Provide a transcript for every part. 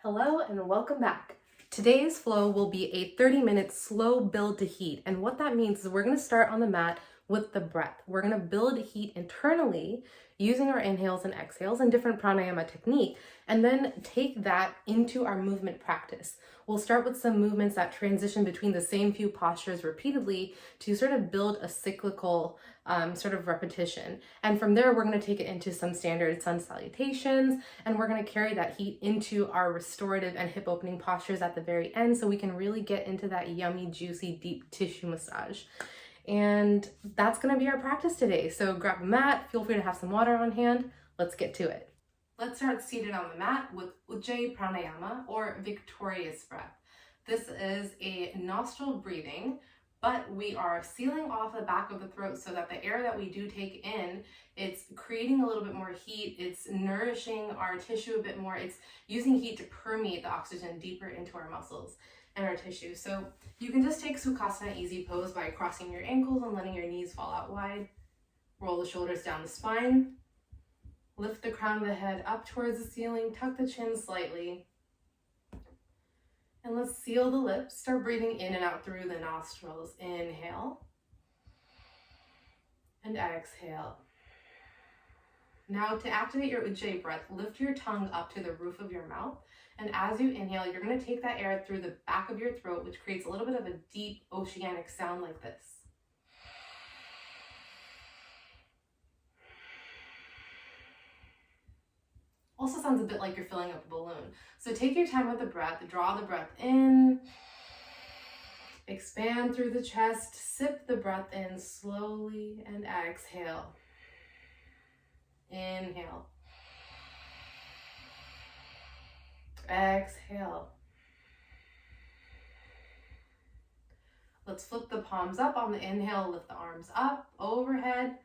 Hello and welcome back. Today's flow will be a 30-minute slow build to heat. And what that means is we're going to start on the mat with the breath. We're going to build heat internally using our inhales and exhales and different pranayama technique, and then take that into our movement practice. We'll start with some movements that transition between the same few postures repeatedly to sort of build a cyclical sort of repetition. And from there, we're going to take it into some standard sun salutations, and we're going to carry that heat into our restorative and hip opening postures at the very end so we can really get into that yummy, juicy, deep tissue massage. And that's going to be our practice today. So grab a mat, feel free to have some water on hand. Let's get to it. Let's start seated on the mat with Ujjayi Pranayama, or victorious breath. This is a nostril breathing, but we are sealing off the back of the throat so that the air that we do take in, it's creating a little bit more heat, it's nourishing our tissue a bit more, it's using heat to permeate the oxygen deeper into our muscles and our tissue. So you can just take Sukhasana easy pose by crossing your ankles and letting your knees fall out wide. Roll the shoulders down the spine. Lift the crown of the head up towards the ceiling, tuck the chin slightly. And let's seal the lips. Start breathing in and out through the nostrils. Inhale. And exhale. Now to activate your Ujjayi breath, lift your tongue up to the roof of your mouth. And as you inhale, you're going to take that air through the back of your throat, which creates a little bit of a deep oceanic sound like this. Also sounds a bit like you're filling up a balloon. So take your time with the breath, draw the breath in, expand through the chest, sip the breath in slowly, and exhale. Inhale. Exhale. Let's flip the palms up on the inhale, lift the arms up, overhead,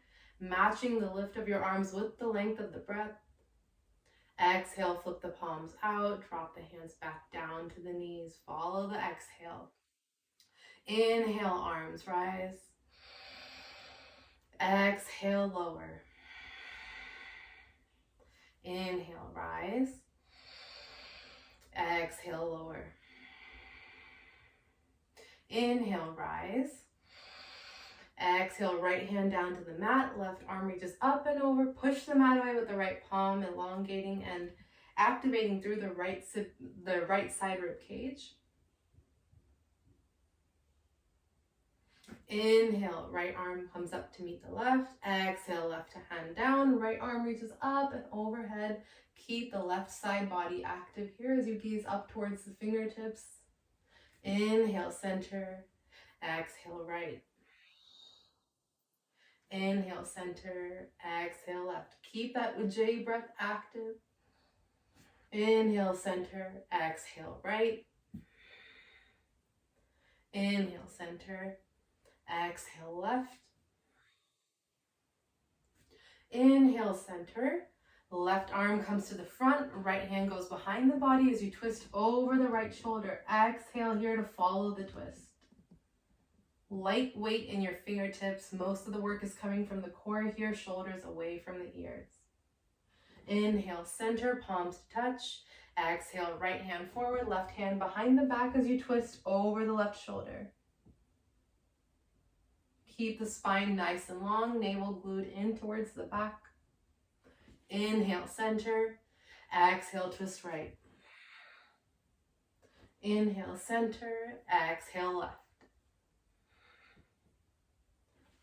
matching the lift of your arms with the length of the breath. Exhale, flip the palms out, drop the hands back down to the knees, follow the exhale. Inhale, arms rise. Exhale, lower. Inhale, rise. Exhale, lower. Inhale, rise. Exhale, right hand down to the mat, left arm reaches up and over, push the mat away with the right palm, elongating and activating through the right side rib cage. Inhale, right arm comes up to meet the left. Exhale, left hand down, right arm reaches up and overhead. Keep the left side body active here as you gaze up towards the fingertips. Inhale, center. Exhale, right. Inhale, center. Exhale, left. Keep that Ujjayi breath active. Inhale, center. Exhale, right. Inhale, center. Exhale, left. Inhale, center. Left arm comes to the front. Right hand goes behind the body as you twist over the right shoulder. Exhale here to follow the twist. Light weight in your fingertips. Most of the work is coming from the core here, shoulders away from the ears. Inhale, center, palms to touch. Exhale, right hand forward, left hand behind the back as you twist over the left shoulder. Keep the spine nice and long, navel glued in towards the back. Inhale, center. Exhale, twist right. Inhale, center. Exhale, left.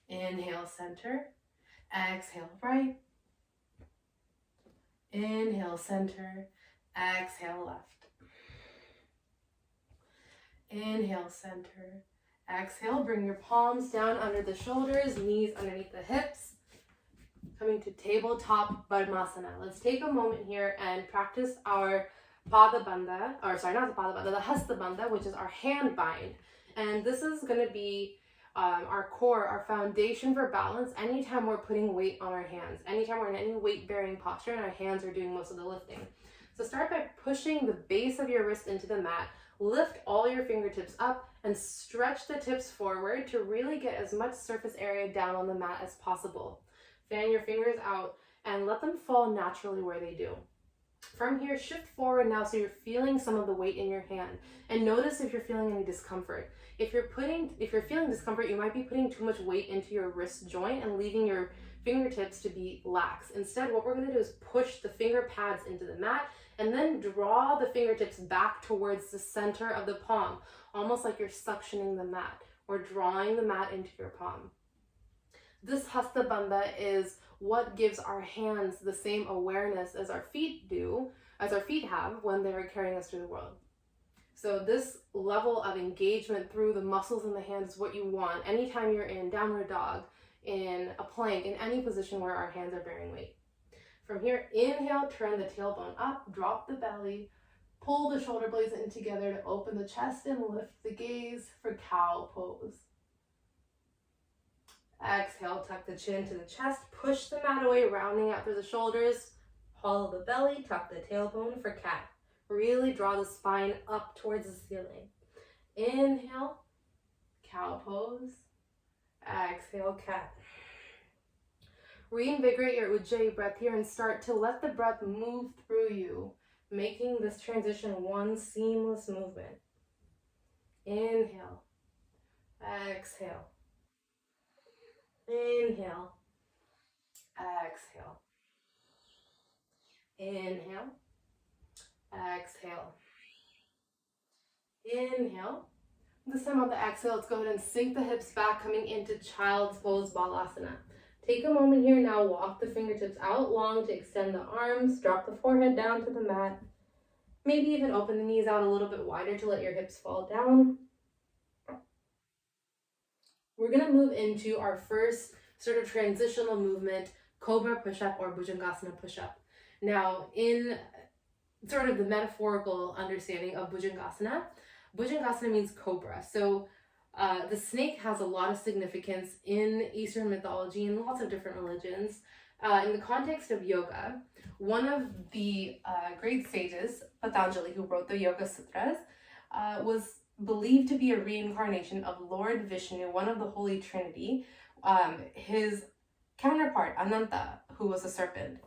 Inhale, center. Exhale, right. Inhale, center. Exhale, left. Inhale, center. Exhale, bring your palms down under the shoulders, knees underneath the hips. Coming to tabletop Balasana. Let's take a moment here and practice our Pada Bandha, or sorry, not the Pada Bandha, the Hasta Bandha, which is our hand bind. And this is going to be our core, our foundation for balance anytime we're putting weight on our hands, anytime we're in any weight-bearing posture and our hands are doing most of the lifting. So start by pushing the base of your wrist into the mat, lift all your fingertips up and stretch the tips forward to really get as much surface area down on the mat as possible. Fan your fingers out and let them fall naturally where they do. From here, shift forward now so you're feeling some of the weight in your hand. And notice if you're feeling any discomfort. If you're feeling discomfort, you might be putting too much weight into your wrist joint and leaving your fingertips to be lax. Instead, what we're going to do is push the finger pads into the mat and then draw the fingertips back towards the center of the palm, almost like you're suctioning the mat or drawing the mat into your palm. This Hasta Bandha is what gives our hands the same awareness as our feet have when they're carrying us through the world. So this level of engagement through the muscles in the hands is what you want anytime you're in downward dog, in a plank, in any position where our hands are bearing weight. From here, inhale, turn the tailbone up, drop the belly, pull the shoulder blades in together to open the chest and lift the gaze for cow pose. Exhale, tuck the chin to the chest, push the mat away, rounding out through the shoulders, hollow the belly, tuck the tailbone for cat. Really draw the spine up towards the ceiling. Inhale, cow pose. Exhale, cat. Reinvigorate your Ujjayi breath here and start to let the breath move through you, making this transition one seamless movement. Inhale, exhale. Inhale, exhale. Inhale, exhale. Inhale. This time on the exhale, let's go ahead and sink the hips back, coming into child's pose, Balasana. Take a moment here now, walk the fingertips out long to extend the arms, drop the forehead down to the mat. Maybe even open the knees out a little bit wider to let your hips fall down. We're going to move into our first sort of transitional movement, Cobra push-up or Bhujangasana push-up. Now, in sort of the metaphorical understanding of Bhujangasana, Bhujangasana means cobra. So the snake has a lot of significance in Eastern mythology and lots of different religions. In the context of yoga, one of the great sages, Patanjali, who wrote the Yoga Sutras, was believed to be a reincarnation of Lord Vishnu, one of the Holy Trinity, his counterpart, Ananta, who was a serpent.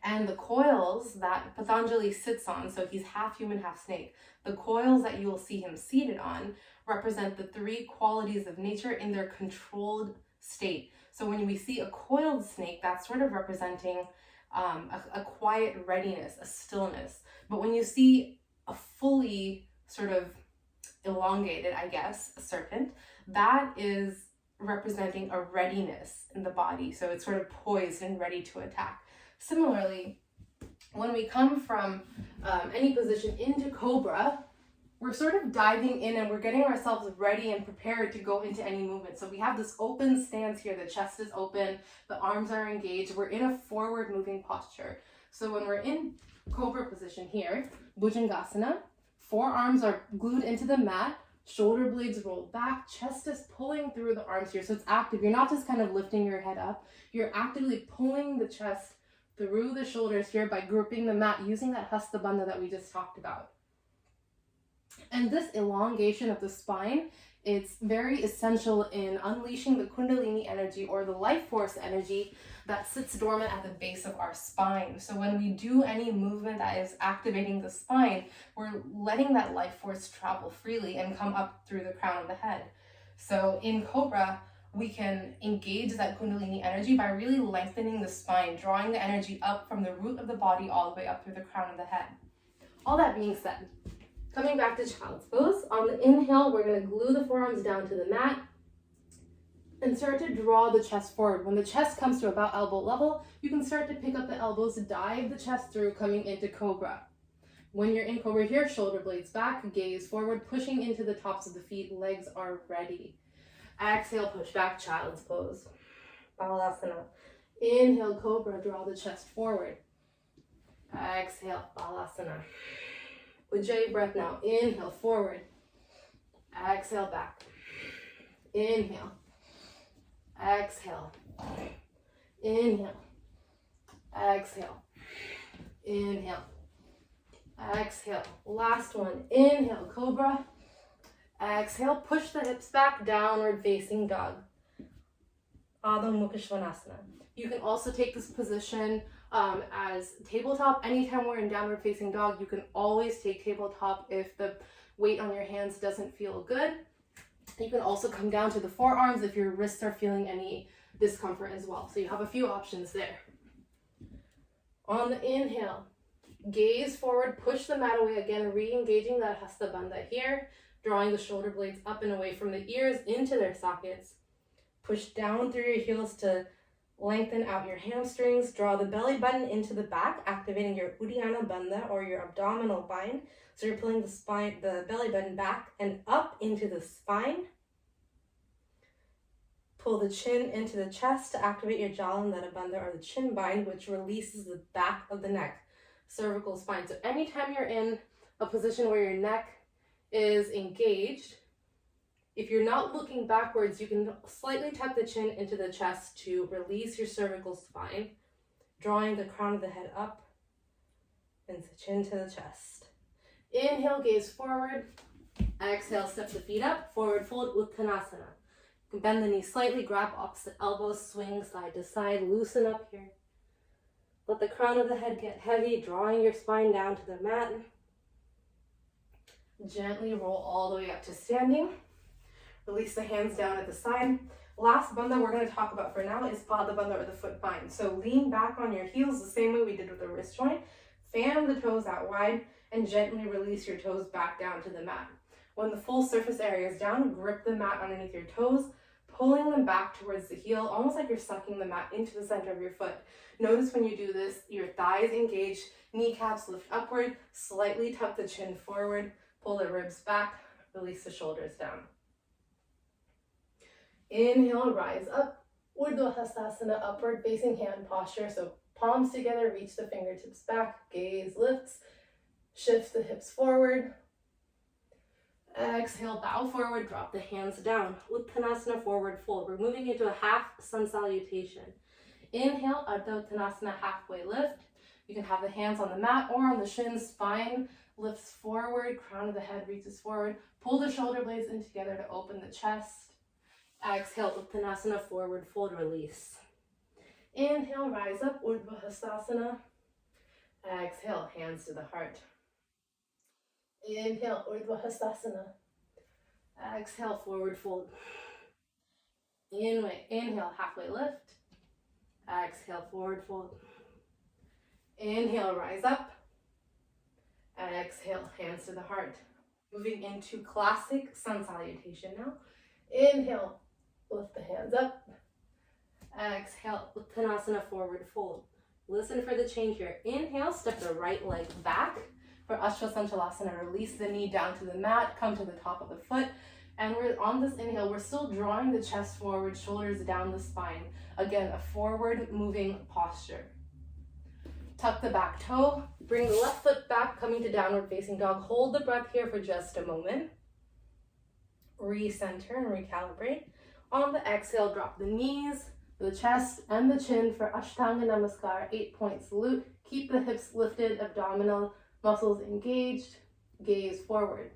And the coils that Patanjali sits on, so he's half human, half snake, the coils that you will see him seated on represent the three qualities of nature in their controlled state. So when we see a coiled snake, that's sort of representing a quiet readiness, a stillness. But when you see a fully sort of elongated, I guess, a serpent, that is representing a readiness in the body. So it's sort of poised and ready to attack. Similarly, when we come from any position into Cobra, we're sort of diving in and we're getting ourselves ready and prepared to go into any movement. So we have this open stance here, the chest is open, the arms are engaged, we're in a forward moving posture. So when we're in Cobra position here, Bhujangasana, forearms are glued into the mat, shoulder blades rolled back, chest is pulling through the arms here. So it's active. You're not just kind of lifting your head up. You're actively pulling the chest through the shoulders here by gripping the mat using that Hasta Bandha that we just talked about. And this elongation of the spine, it's very essential in unleashing the Kundalini energy or the life force energy that sits dormant at the base of our spine. So when we do any movement that is activating the spine, we're letting that life force travel freely and come up through the crown of the head. So in Cobra, we can engage that Kundalini energy by really lengthening the spine, drawing the energy up from the root of the body all the way up through the crown of the head. All that being said, coming back to child's pose, on the inhale, we're going to glue the forearms down to the mat and start to draw the chest forward. When the chest comes to about elbow level, you can start to pick up the elbows, dive the chest through, coming into Cobra. When you're in Cobra here, shoulder blades back, gaze forward, pushing into the tops of the feet, legs are ready. Exhale, push back, child's pose. Balasana. Inhale, Cobra, draw the chest forward. Exhale, Balasana. Ujjayi breath now. Inhale, forward. Exhale, back. Inhale. Exhale. Inhale. Exhale. Inhale. Exhale. Last one. Inhale, Cobra. Exhale, push the hips back, downward facing dog. Adho Mukha Svanasana. You can also take this position as tabletop. Anytime we're in downward facing dog, you can always take tabletop if the weight on your hands doesn't feel good. You can also come down to the forearms if your wrists are feeling any discomfort as well. So you have a few options there. On the inhale, gaze forward, push the mat away again, re-engaging that Hasta Bandha here, drawing the shoulder blades up and away from the ears into their sockets. Push down through your heels to lengthen out your hamstrings. Draw the belly button into the back, activating your Uddiyana Bandha or your abdominal bind. So you're pulling the spine, the belly button back and up into the spine. Pull the chin into the chest to activate your Jalandhara Bandha or the chin bind, which releases the back of the neck, cervical spine. So anytime you're in a position where your neck is engaged, if you're not looking backwards, you can slightly tuck the chin into the chest to release your cervical spine, drawing the crown of the head up and the chin to the chest. Inhale, gaze forward. Exhale, step the feet up, forward fold with Tanasana. You can bend the knees slightly, grab opposite elbows, swing side to side, loosen up here. Let the crown of the head get heavy, drawing your spine down to the mat. Gently roll all the way up to standing. Release the hands down at the side. Last bandha we're going to talk about for now is Pada Bandha or the foot bind. So lean back on your heels the same way we did with the wrist joint. Fan the toes out wide and gently release your toes back down to the mat. When the full surface area is down, grip the mat underneath your toes, pulling them back towards the heel, almost like you're sucking the mat into the center of your foot. Notice when you do this, your thighs engage, kneecaps lift upward, slightly tuck the chin forward, pull the ribs back, release the shoulders down. Inhale, rise up, Urdhva Hastasana, upward facing hand posture. So palms together, reach the fingertips back, gaze lifts, shift the hips forward. Exhale, bow forward, drop the hands down. Uttanasana, forward fold. We're moving into a half Sun Salutation. Inhale, Ardha Uttanasana, halfway lift. You can have the hands on the mat or on the shins, spine lifts forward, crown of the head reaches forward. Pull the shoulder blades in together to open the chest. Exhale, Uttanasana, forward fold, release. Inhale, rise up, Urdhva Hastasana. Exhale, hands to the heart. Inhale, Urdhva Hastasana. Exhale, forward fold. Inhale, halfway lift. Exhale, forward fold. Inhale, rise up. Exhale, hands to the heart. Moving into classic Sun Salutation now. Inhale, lift the hands up. Exhale, Uttanasana, forward fold. Listen for the change here. Inhale, step the right leg back. For Ashwasanchalasana, release the knee down to the mat, come to the top of the foot. And we're on this inhale, we're still drawing the chest forward, shoulders down the spine. Again, a forward moving posture. Tuck the back toe, bring the left foot back, coming to downward facing dog. Hold the breath here for just a moment. Recenter and recalibrate. On the exhale, drop the knees, the chest, and the chin for Ashtanga Namaskar, 8-point salute. Keep the hips lifted, abdominal muscles engaged, gaze forward.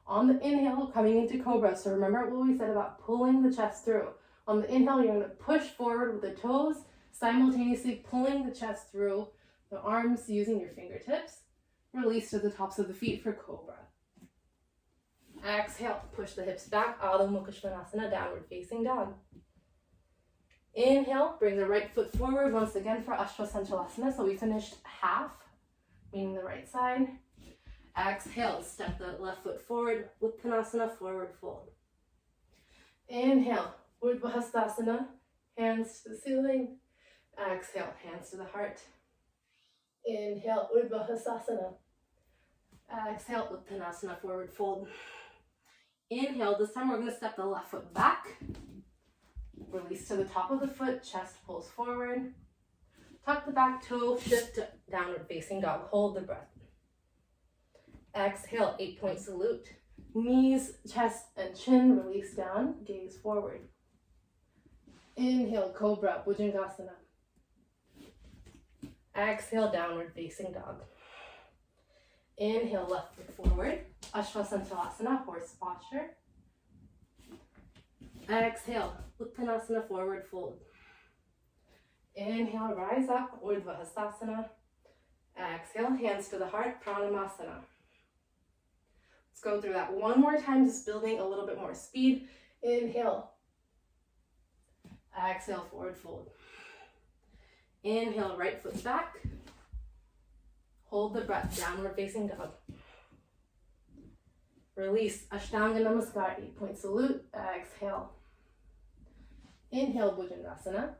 On the inhale, coming into Cobra. So remember what we said about pulling the chest through. On the inhale, you're going to push forward with the toes, simultaneously pulling the chest through, the arms using your fingertips. Release to the tops of the feet for Cobra. Exhale, push the hips back, Adho Mukha Svanasana, downward facing dog. Inhale, bring the right foot forward once again for Ashwasanchalasana. So we finished half, meaning the right side. Exhale, step the left foot forward, Uttanasana, forward fold. Inhale, Urdhva Hastasana, hands to the ceiling. Exhale, hands to the heart. Inhale, Urdhva Hastasana. Exhale, Uttanasana, forward fold. Inhale, this time we're going to step the left foot back. Release to the top of the foot, chest pulls forward. Tuck the back toe, shift to downward facing dog. Hold the breath. Exhale, 8-point salute. Knees, chest, and chin release down, gaze forward. Inhale, Cobra, Bhujangasana. Exhale, downward facing dog. Inhale, left foot forward, Ashwasanchalasana, horse posture. Exhale, Uttanasana, forward fold. Inhale, rise up, Urdhva Hastasana. Exhale, hands to the heart, Pranamasana. Let's go through that one more time, just building a little bit more speed. Inhale. Exhale, forward fold. Inhale, right foot back. Hold the breath, downward facing dog. Release, Ashtanga Namaskar, 8-point salute. Exhale. Inhale, Bhujangasana.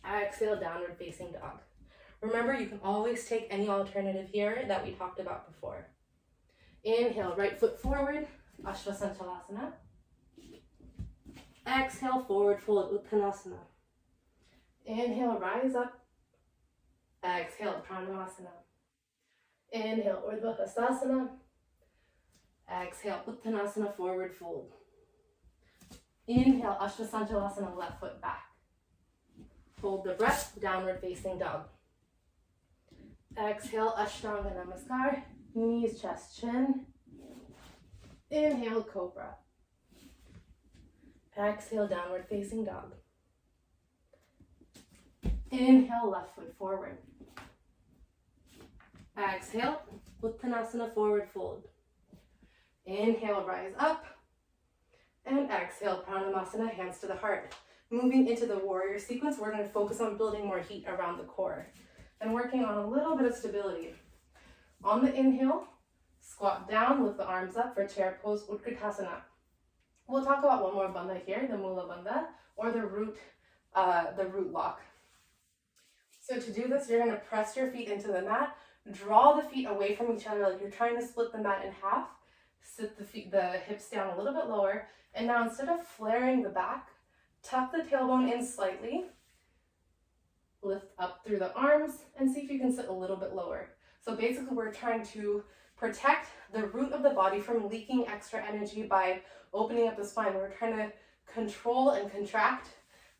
Exhale, downward facing dog. Remember, you can always take any alternative here that we talked about before. Inhale, right foot forward, Ashvasanchalasana. Exhale, forward fold, Uttanasana. Inhale, rise up. Exhale, Pranamasana. Inhale, Urdhva Hastasana. Exhale, Uttanasana, forward fold. Inhale, Ashvasanchalasana, left foot back. Hold the breath, downward facing dog. Exhale, Ashtanga Namaskar, knees, chest, chin. Inhale, Cobra. Exhale, downward facing dog. Inhale, left foot forward. Exhale, Uttanasana, forward fold. Inhale, rise up. And exhale, Pranamasana, hands to the heart. Moving into the warrior sequence, we're going to focus on building more heat around the core and working on a little bit of stability. On the inhale, squat down, lift the arms up for chair pose, Utkatasana. We'll talk about one more bandha here, the Mula Bandha, or the root lock. So to do this, you're going to press your feet into the mat, draw the feet away from each other like you're trying to split the mat in half, sit the hips down a little bit lower, and now instead of flaring the back, tuck the tailbone in slightly, lift up through the arms, and see if you can sit a little bit lower. So basically we're trying to protect the root of the body from leaking extra energy by opening up the spine. We're trying to control and contract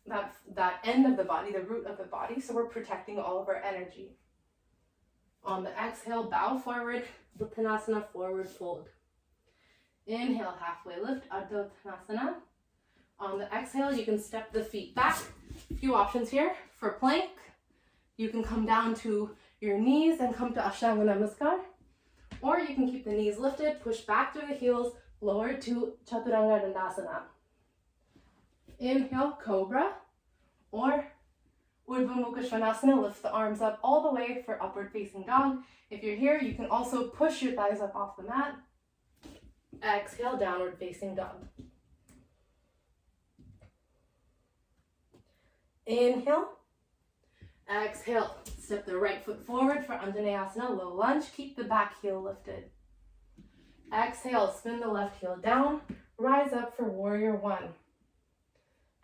that end of the body, the root of the body, so we're protecting all of our energy. On the exhale, bow forward, Uttanasana, forward fold. Inhale, halfway lift, Ardha Uttanasana. On the exhale, you can step the feet back. A few options here. For plank, you can come down to your knees and come to Ashtanga Namaskar. Or you can keep the knees lifted, push back through the heels, lower to Chaturanga Dandasana. Inhale, Cobra. Or Urdhva Mukha Svanasana, lift the arms up all the way for upward facing dog. If you're here, you can also push your thighs up off the mat. Exhale, downward facing dog. Inhale. Exhale, step the right foot forward for Anjaneyasana, low lunge. Keep the back heel lifted. Exhale, spin the left heel down. Rise up for Warrior One.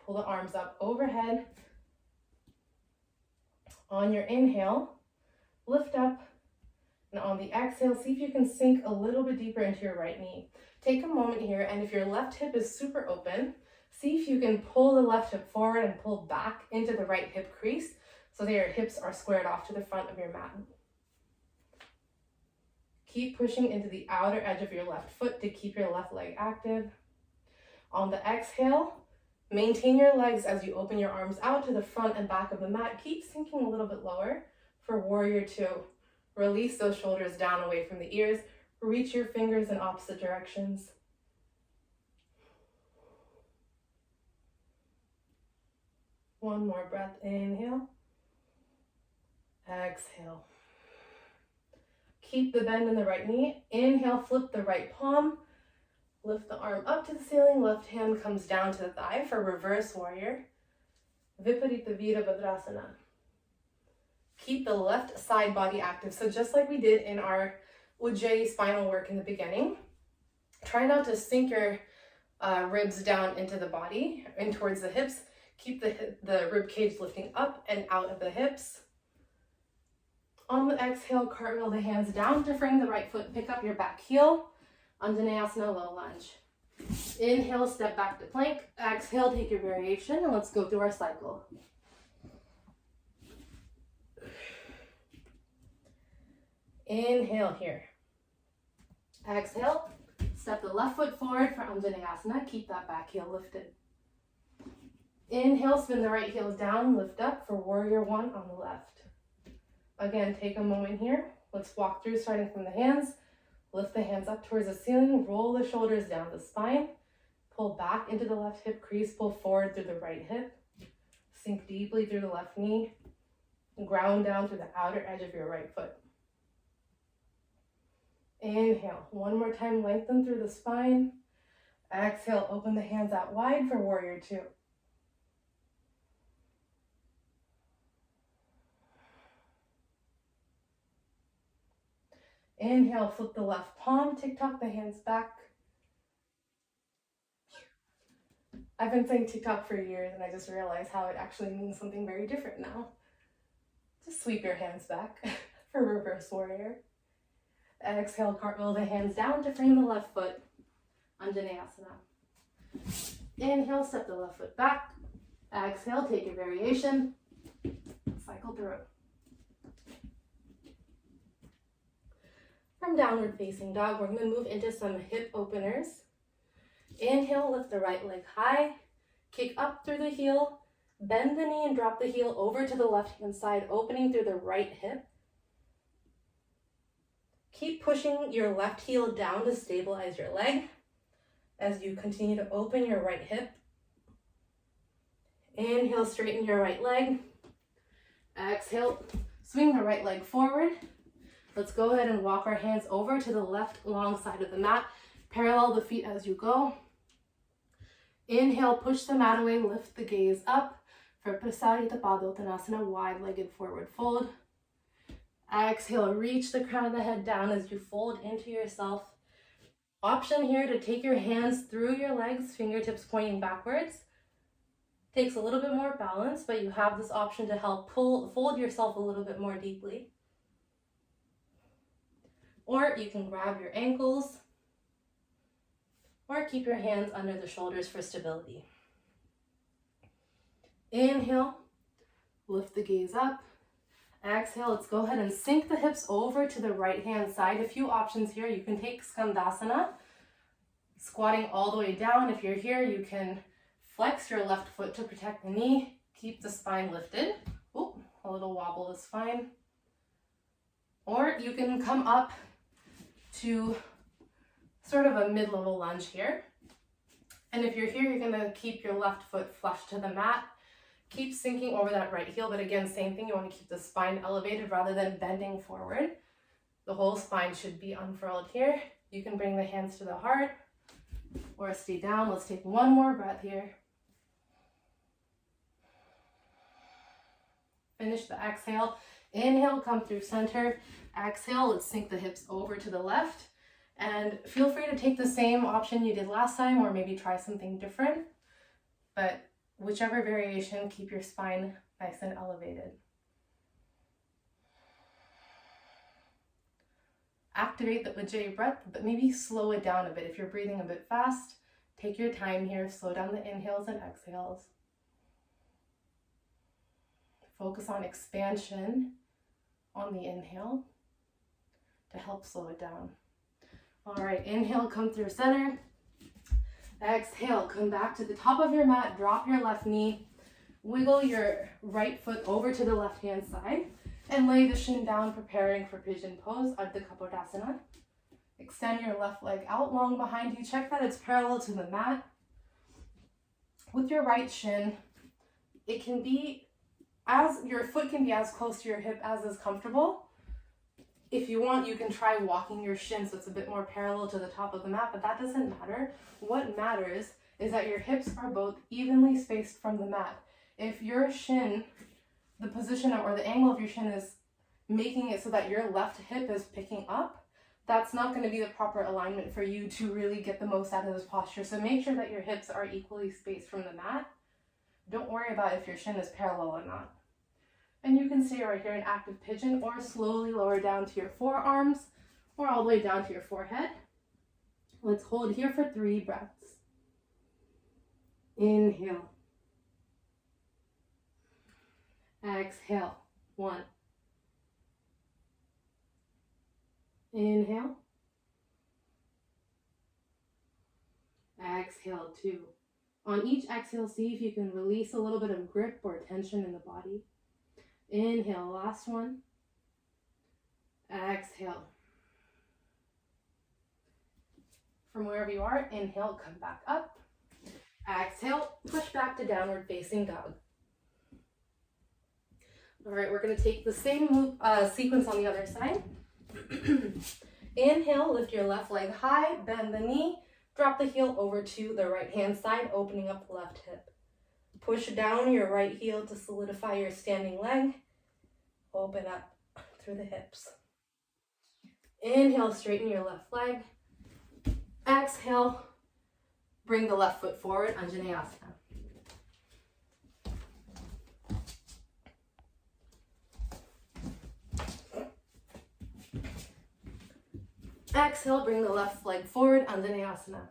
Pull the arms up overhead. On your inhale, lift up. And on the exhale, see if you can sink a little bit deeper into your right knee. Take a moment here, and if your left hip is super open, see if you can pull the left hip forward and pull back into the right hip crease so that your hips are squared off to the front of your mat. Keep pushing into the outer edge of your left foot to keep your left leg active. On the exhale, maintain your legs as you open your arms out to the front and back of the mat. Keep sinking a little bit lower for Warrior Two. Release those shoulders down away from the ears. Reach your fingers in opposite directions. One more breath, inhale. Exhale. Keep the bend in the right knee. Inhale, flip the right palm. Lift the arm up to the ceiling. Left hand comes down to the thigh for reverse warrior. Viparita Virabhadrasana. Keep the left side body active. So just like we did in our Ujjayi spinal work in the beginning, try not to sink your ribs down into the body and towards the hips. Keep the rib cage lifting up and out of the hips. On the exhale, cartwheel the hands down to frame the right foot. Pick up your back heel. Anjaneyasana, low lunge. Inhale, step back to plank. Exhale, take your variation, and let's go through our cycle. Inhale here. Exhale, step the left foot forward for Anjaneyasana. Keep that back heel lifted. Inhale, spin the right heel down, lift up for warrior one on the left. Again, take a moment here. Let's walk through starting from the hands. Lift the hands up towards the ceiling, roll the shoulders down the spine, pull back into the left hip crease, pull forward through the right hip, sink deeply through the left knee, ground down through the outer edge of your right foot. Inhale, one more time, lengthen through the spine. Exhale, open the hands out wide for warrior two. Inhale, flip the left palm, tick-tock the hands back. I've been saying tick-tock for years and I just realized how it actually means something very different now. Just sweep your hands back for reverse warrior. Exhale, cartwheel the hands down to frame the left foot, Anjaneyasana. Inhale, step the left foot back. Exhale, take your variation. Cycle through. From downward facing dog, we're going to move into some hip openers. Inhale, lift the right leg high, kick up through the heel, bend the knee and drop the heel over to the left hand side, opening through the right hip. Keep pushing your left heel down to stabilize your leg as you continue to open your right hip. Inhale, straighten your right leg. Exhale, swing the right leg forward. Let's go ahead and walk our hands over to the left long side of the mat. Parallel the feet as you go. Inhale, push the mat away, lift the gaze up for Prasarita Padottanasana, wide-legged forward fold. Exhale, reach the crown of the head down as you fold into yourself. Option here to take your hands through your legs, fingertips pointing backwards. Takes a little bit more balance, but you have this option to help fold yourself a little bit more deeply. Or you can grab your ankles, or keep your hands under the shoulders for stability. Inhale, lift the gaze up. Exhale, let's go ahead and sink the hips over to the right hand side. A few options here. You can take Skandasana, squatting all the way down. If you're here, you can flex your left foot to protect the knee. Keep the spine lifted. Ooh, a little wobble is fine. Or you can come up to sort of a mid-level lunge here. And if you're here, you're gonna keep your left foot flush to the mat. Keep sinking over that right heel, but again, same thing, you wanna keep the spine elevated rather than bending forward. The whole spine should be unfurled here. You can bring the hands to the heart or stay down. Let's take one more breath here. Finish the exhale. Inhale, come through center. Exhale, let's sink the hips over to the left. And feel free to take the same option you did last time or maybe try something different. But whichever variation, keep your spine nice and elevated. Activate the Ujjayi breath, but maybe slow it down a bit. If you're breathing a bit fast, take your time here. Slow down the inhales and exhales. Focus on expansion on the inhale to help slow it down. All right, inhale, come through center. Exhale, come back to the top of your mat, drop your left knee, wiggle your right foot over to the left hand side, and lay the shin down, preparing for pigeon pose, Ardha Kapurdasana. Extend your left leg out long behind you. Check that it's parallel to the mat. With your right shin, it can be your foot can be as close to your hip as is comfortable. If you want, you can try walking your shin so it's a bit more parallel to the top of the mat, but that doesn't matter. What matters is that your hips are both evenly spaced from the mat. If your shin, the position or the angle of your shin is making it so that your left hip is picking up, that's not going to be the proper alignment for you to really get the most out of this posture. So make sure that your hips are equally spaced from the mat. Don't worry about if your shin is parallel or not. And you can stay right here in active pigeon or slowly lower down to your forearms or all the way down to your forehead. Let's hold here for 3 breaths. Inhale. Exhale. 1. Inhale. Exhale. 2. On each exhale, see if you can release a little bit of grip or tension in the body. Inhale, last one. Exhale. From wherever you are, inhale, come back up. Exhale, push back to downward facing dog. All right, we're going to take the same sequence on the other side. Inhale, lift your left leg high, bend the knee, drop the heel over to the right hand side, opening up the left hip. Push down your right heel to solidify your standing leg. Open up through the hips. Inhale, straighten your left leg. Exhale, bring the left foot forward, Anjaneyasana. Exhale, bring the left leg forward, Anjaneyasana.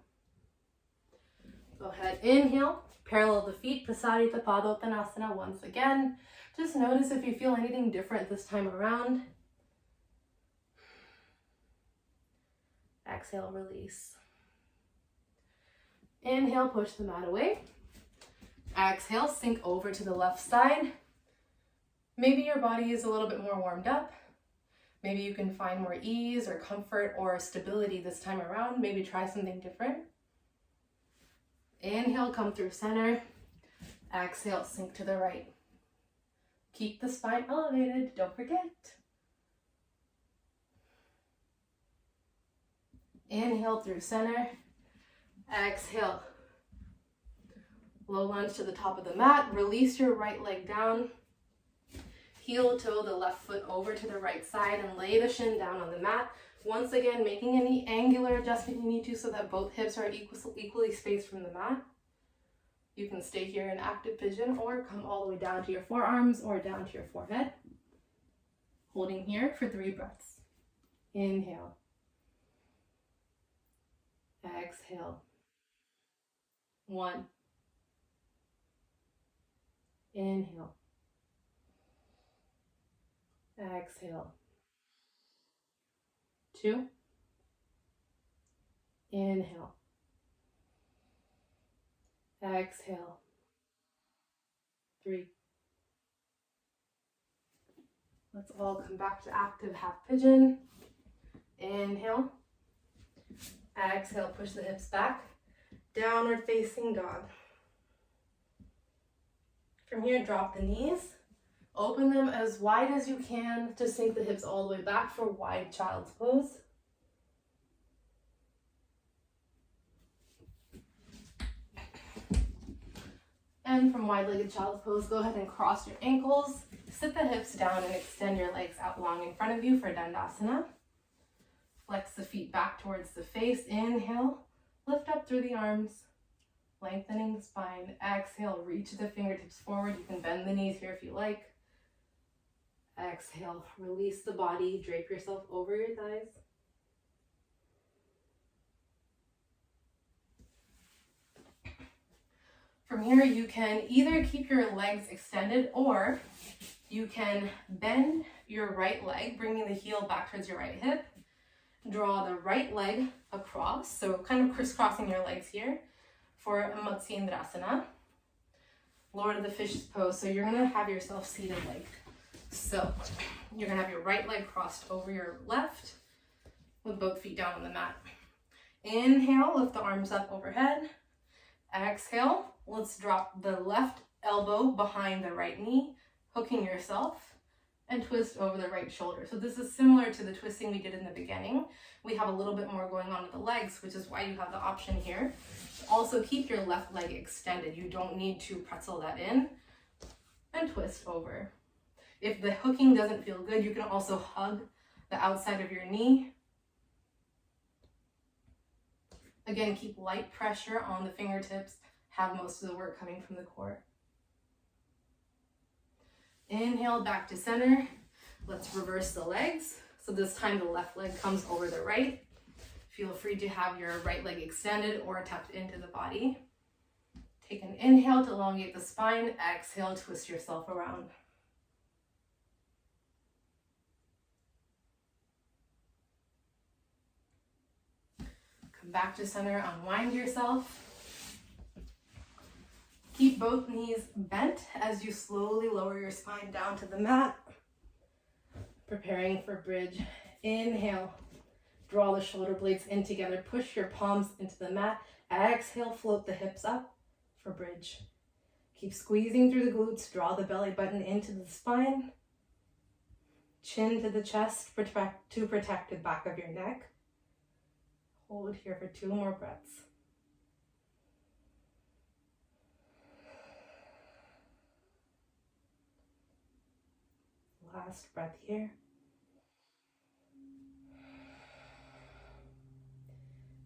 Go ahead, inhale, parallel the feet, Prasarita Padottanasana once again. Just notice if you feel anything different this time around. Exhale, release. Inhale, push the mat away. Exhale, sink over to the left side. Maybe your body is a little bit more warmed up. Maybe you can find more ease or comfort or stability this time around. Maybe try something different. Inhale, come through center. Exhale, sink to the right. Keep the spine elevated, don't forget. Inhale through center. Exhale. Low lunge to the top of the mat. Release your right leg down. Heel toe the left foot over to the right side and lay the shin down on the mat. Once again, making any angular adjustment you need to so that both hips are equally spaced from the mat. You can stay here in active pigeon or come all the way down to your forearms or down to your forehead. Holding here for 3 breaths. Inhale. Exhale. 1. Inhale. Exhale. 2. Inhale. Exhale. 3. Let's all come back to active half pigeon. Inhale. Exhale, push the hips back. Downward facing dog. From here, drop the knees. Open them as wide as you can to sink the hips all the way back for wide child's pose. And from wide-legged child's pose, go ahead and cross your ankles. Sit the hips down and extend your legs out long in front of you for Dandasana. Flex the feet back towards the face. Inhale, lift up through the arms, lengthening the spine. Exhale, reach the fingertips forward. You can bend the knees here if you like. Exhale, release the body, drape yourself over your thighs. From here, you can either keep your legs extended or you can bend your right leg, bringing the heel back towards your right hip. Draw the right leg across, so kind of crisscrossing your legs here for a Matsyendrasana. Lord of the Fish pose, so you're gonna have yourself seated like so. You're gonna have your right leg crossed over your left with both feet down on the mat. Inhale, lift the arms up overhead. Exhale, let's drop the left elbow behind the right knee, hooking yourself, and twist over the right shoulder. So this is similar to the twisting we did in the beginning. We have a little bit more going on with the legs, which is why you have the option here to also keep your left leg extended. You don't need to pretzel that in and twist over. If the hooking doesn't feel good, you can also hug the outside of your knee. Again, keep light pressure on the fingertips. Have most of the work coming from the core. Inhale, back to center. Let's reverse the legs. So this time the left leg comes over the right. Feel free to have your right leg extended or tucked into the body. Take an inhale to elongate the spine. Exhale, twist yourself around. Come back to center, unwind yourself. Keep both knees bent as you slowly lower your spine down to the mat. Preparing for bridge. Inhale. Draw the shoulder blades in together. Push your palms into the mat. Exhale, float the hips up for bridge. Keep squeezing through the glutes. Draw the belly button into the spine. Chin to the chest to protect the back of your neck. Hold here for 2 more breaths. Last breath here.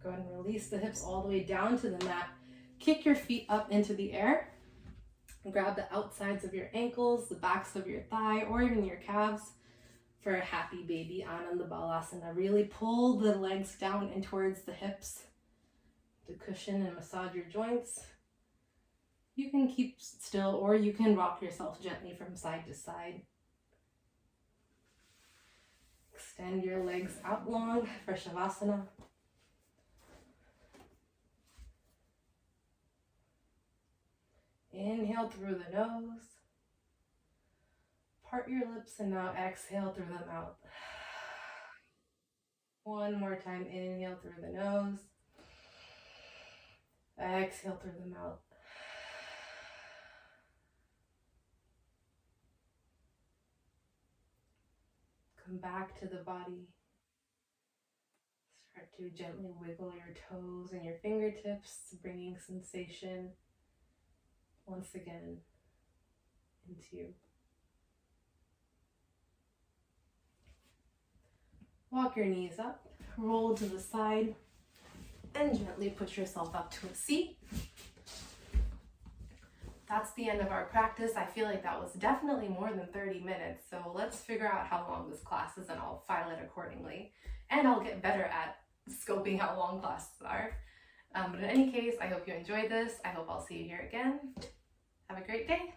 Go ahead and release the hips all the way down to the mat. Kick your feet up into the air. Grab the outsides of your ankles, the backs of your thigh, or even your calves for a happy baby Ananda Balasana. Really pull the legs down and towards the hips to cushion and massage your joints. You can keep still or you can rock yourself gently from side to side. Extend your legs out long for Shavasana. Inhale through the nose. Part your lips and now exhale through the mouth. One more time. Inhale through the nose. Exhale through the mouth. Come back to the body. Start to gently wiggle your toes and your fingertips, bringing sensation once again into you. Walk your knees up, roll to the side, and gently push yourself up to a seat. That's the end of our practice. I feel like that was definitely more than 30 minutes, so let's figure out how long this class is and I'll file it accordingly. And I'll get better at scoping how long classes are. But in any case, I hope you enjoyed this. I hope I'll see you here again. Have a great day.